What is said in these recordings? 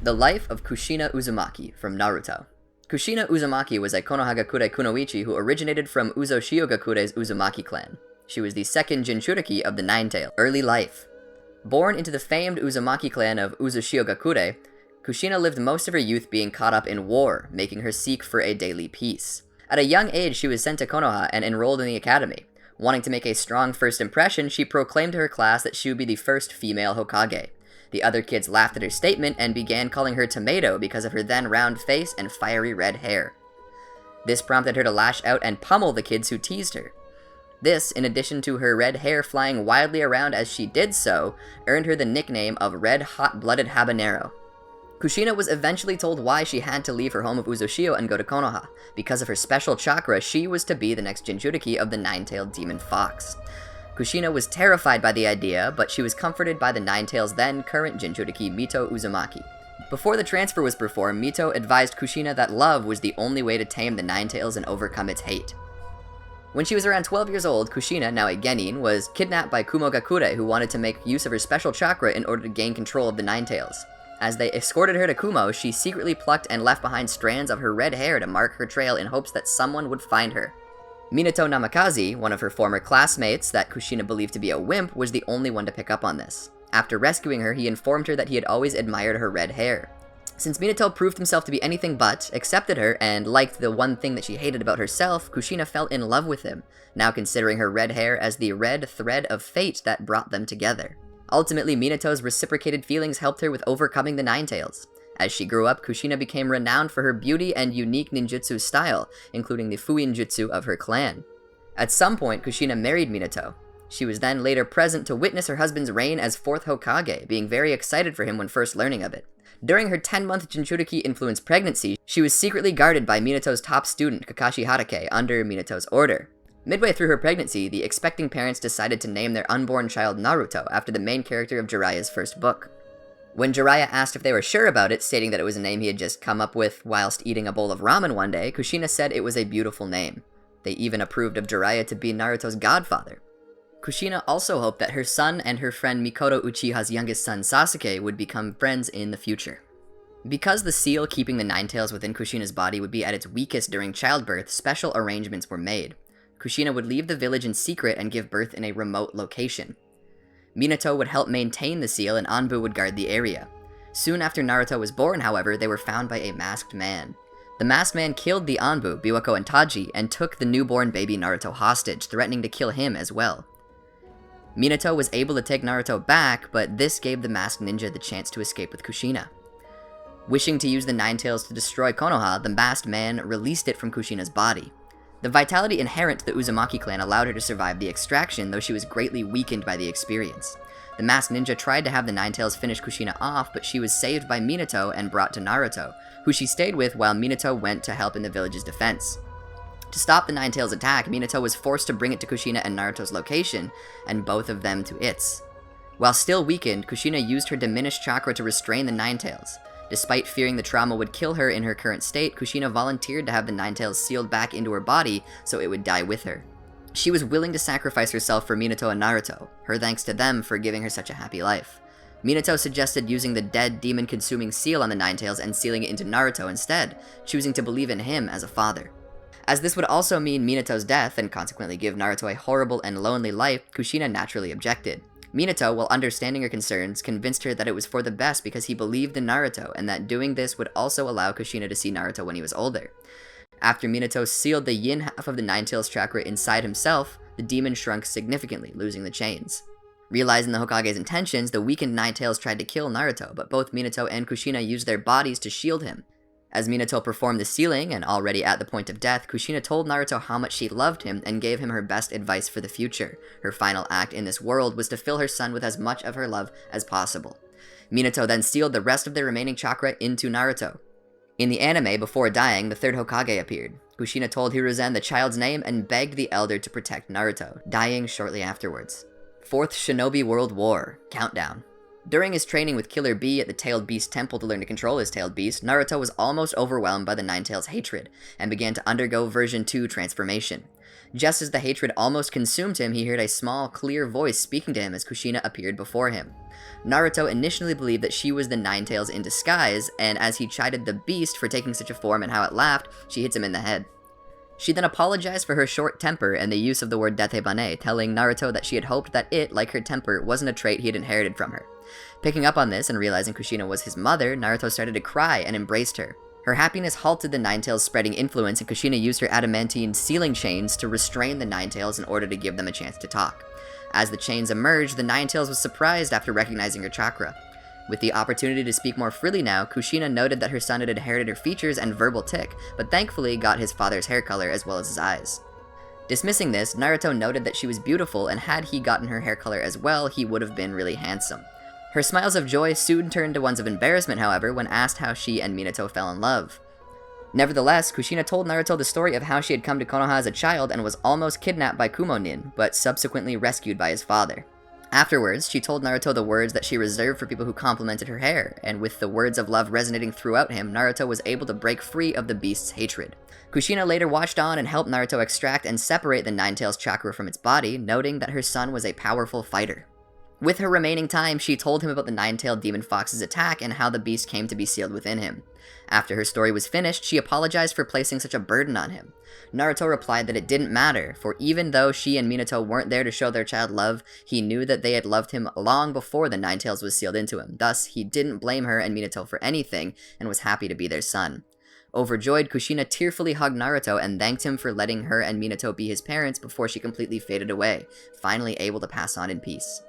The Life of Kushina Uzumaki from Naruto. Kushina Uzumaki was a Konohagakure kunoichi who originated from Uzoshiogakure's Uzumaki clan. She was the second Jinchuriki of the Nine-Tailed. Early life. Born into the famed Uzumaki clan of Uzoshiogakure, Kushina lived most of her youth being caught up in war, making her seek for a daily peace. At a young age, she was sent to Konoha and enrolled in the academy. Wanting to make a strong first impression, she proclaimed to her class that she would be the first female Hokage. The other kids laughed at her statement and began calling her Tomato because of her then round face and fiery red hair. This prompted her to lash out and pummel the kids who teased her. This, in addition to her red hair flying wildly around as she did so, earned her the nickname of Red Hot-Blooded Habanero. Kushina was eventually told why she had to leave her home of Uzoshio and go to Konoha. Because of her special chakra, she was to be the next Jinchuriki of the Nine-Tailed Demon Fox. Kushina was terrified by the idea, but she was comforted by the Nine-Tail's then current Jinchuriki, Mito Uzumaki. Before the transfer was performed, Mito advised Kushina that love was the only way to tame the Nine-Tails and overcome its hate. When she was around 12 years old, Kushina, now a genin, was kidnapped by Kumogakure, who wanted to make use of her special chakra in order to gain control of the Nine-Tails. As they escorted her to Kumo, she secretly plucked and left behind strands of her red hair to mark her trail in hopes that someone would find her. Minato Namikaze, one of her former classmates that Kushina believed to be a wimp, was the only one to pick up on this. After rescuing her, he informed her that he had always admired her red hair. Since Minato proved himself to be anything but, accepted her, and liked the one thing that she hated about herself, Kushina fell in love with him, now considering her red hair as the red thread of fate that brought them together. Ultimately, Minato's reciprocated feelings helped her with overcoming the Nine-Tails. As she grew up, Kushina became renowned for her beauty and unique ninjutsu style, including the Fuin Jutsu of her clan. At some point, Kushina married Minato. She was then later present to witness her husband's reign as 4th Hokage, being very excited for him when first learning of it. During her 10-month Jinchuriki-influenced pregnancy, she was secretly guarded by Minato's top student, Kakashi Hatake, under Minato's order. Midway through her pregnancy, the expecting parents decided to name their unborn child Naruto after the main character of Jiraiya's first book. When Jiraiya asked if they were sure about it, stating that it was a name he had just come up with whilst eating a bowl of ramen one day, Kushina said it was a beautiful name. They even approved of Jiraiya to be Naruto's godfather. Kushina also hoped that her son and her friend Mikoto Uchiha's youngest son Sasuke would become friends in the future. Because the seal keeping the Nine-Tails within Kushina's body would be at its weakest during childbirth, special arrangements were made. Kushina would leave the village in secret and give birth in a remote location. Minato would help maintain the seal and Anbu would guard the area. Soon after Naruto was born, however, they were found by a masked man. The masked man killed the Anbu, Biwako and Taji, and took the newborn baby Naruto hostage, threatening to kill him as well. Minato was able to take Naruto back, but this gave the masked ninja the chance to escape with Kushina. Wishing to use the Nine-Tails to destroy Konoha, the masked man released it from Kushina's body. The vitality inherent to the Uzumaki clan allowed her to survive the extraction, though she was greatly weakened by the experience. The masked ninja tried to have the Nine-Tails finish Kushina off, but she was saved by Minato and brought to Naruto, who she stayed with while Minato went to help in the village's defense. To stop the Nine-Tails attack, Minato was forced to bring it to Kushina and Naruto's location, and both of them to its. While still weakened, Kushina used her diminished chakra to restrain the Nine-Tails. Despite fearing the trauma would kill her in her current state, Kushina volunteered to have the Nine-Tails sealed back into her body so it would die with her. She was willing to sacrifice herself for Minato and Naruto, her thanks to them for giving her such a happy life. Minato suggested using the dead demon-consuming seal on the Nine-Tails and sealing it into Naruto instead, choosing to believe in him as a father. As this would also mean Minato's death and consequently give Naruto a horrible and lonely life, Kushina naturally objected. Minato, while understanding her concerns, convinced her that it was for the best because he believed in Naruto and that doing this would also allow Kushina to see Naruto when he was older. After Minato sealed the yin half of the Nine-Tails chakra inside himself, the demon shrunk significantly, losing the chains. Realizing the Hokage's intentions, the weakened Nine-Tails tried to kill Naruto, but both Minato and Kushina used their bodies to shield him. As Minato performed the sealing, and already at the point of death, Kushina told Naruto how much she loved him and gave him her best advice for the future. Her final act in this world was to fill her son with as much of her love as possible. Minato then sealed the rest of the remaining chakra into Naruto. In the anime, before dying, the third Hokage appeared. Kushina told Hiruzen the child's name and begged the elder to protect Naruto, dying shortly afterwards. 4th Shinobi World War Countdown. During his training with Killer Bee at the Tailed Beast Temple to learn to control his Tailed Beast, Naruto was almost overwhelmed by the Nine-Tails' hatred, and began to undergo version 2 transformation. Just as the hatred almost consumed him, he heard a small, clear voice speaking to him as Kushina appeared before him. Naruto initially believed that she was the Nine-Tails in disguise, and as he chided the beast for taking such a form and how it laughed, she hits him in the head. She then apologized for her short temper and the use of the word datebane, telling Naruto that she had hoped that it, like her temper, wasn't a trait he had inherited from her. Picking up on this and realizing Kushina was his mother, Naruto started to cry and embraced her. Her happiness halted the Nine-Tails' spreading influence, and Kushina used her adamantine sealing chains to restrain the Nine-Tails in order to give them a chance to talk. As the chains emerged, the Nine-Tails was surprised after recognizing her chakra. With the opportunity to speak more freely now, Kushina noted that her son had inherited her features and verbal tic, but thankfully got his father's hair color as well as his eyes. Dismissing this, Naruto noted that she was beautiful, and had he gotten her hair color as well, he would have been really handsome. Her smiles of joy soon turned to ones of embarrassment, however, when asked how she and Minato fell in love. Nevertheless, Kushina told Naruto the story of how she had come to Konoha as a child and was almost kidnapped by Kumonin, but subsequently rescued by his father. Afterwards, she told Naruto the words that she reserved for people who complimented her hair, and with the words of love resonating throughout him, Naruto was able to break free of the beast's hatred. Kushina later watched on and helped Naruto extract and separate the Nine-Tails chakra from its body, noting that her son was a powerful fighter. With her remaining time, she told him about the Nine-Tailed Demon Fox's attack and how the beast came to be sealed within him. After her story was finished, she apologized for placing such a burden on him. Naruto replied that it didn't matter, for even though she and Minato weren't there to show their child love, he knew that they had loved him long before the Nine-Tails was sealed into him. Thus, he didn't blame her and Minato for anything, and was happy to be their son. Overjoyed, Kushina tearfully hugged Naruto and thanked him for letting her and Minato be his parents before she completely faded away, finally able to pass on in peace.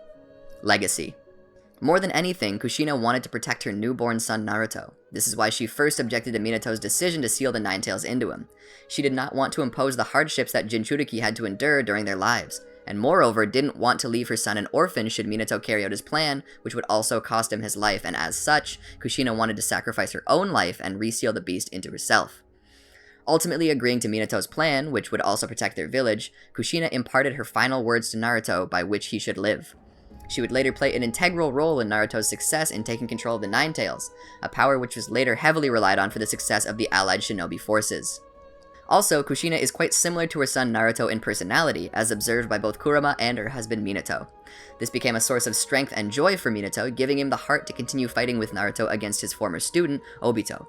Legacy. More than anything, Kushina wanted to protect her newborn son Naruto. This is why she first objected to Minato's decision to seal the Nine-Tails into him. She did not want to impose the hardships that Jinchuriki had to endure during their lives, and moreover didn't want to leave her son an orphan should Minato carry out his plan, which would also cost him his life, and as such, Kushina wanted to sacrifice her own life and reseal the beast into herself. Ultimately agreeing to Minato's plan, which would also protect their village, Kushina imparted her final words to Naruto by which he should live. She would later play an integral role in Naruto's success in taking control of the Nine-Tails, a power which was later heavily relied on for the success of the allied shinobi forces. Also, Kushina is quite similar to her son Naruto in personality, as observed by both Kurama and her husband Minato. This became a source of strength and joy for Minato, giving him the heart to continue fighting with Naruto against his former student, Obito.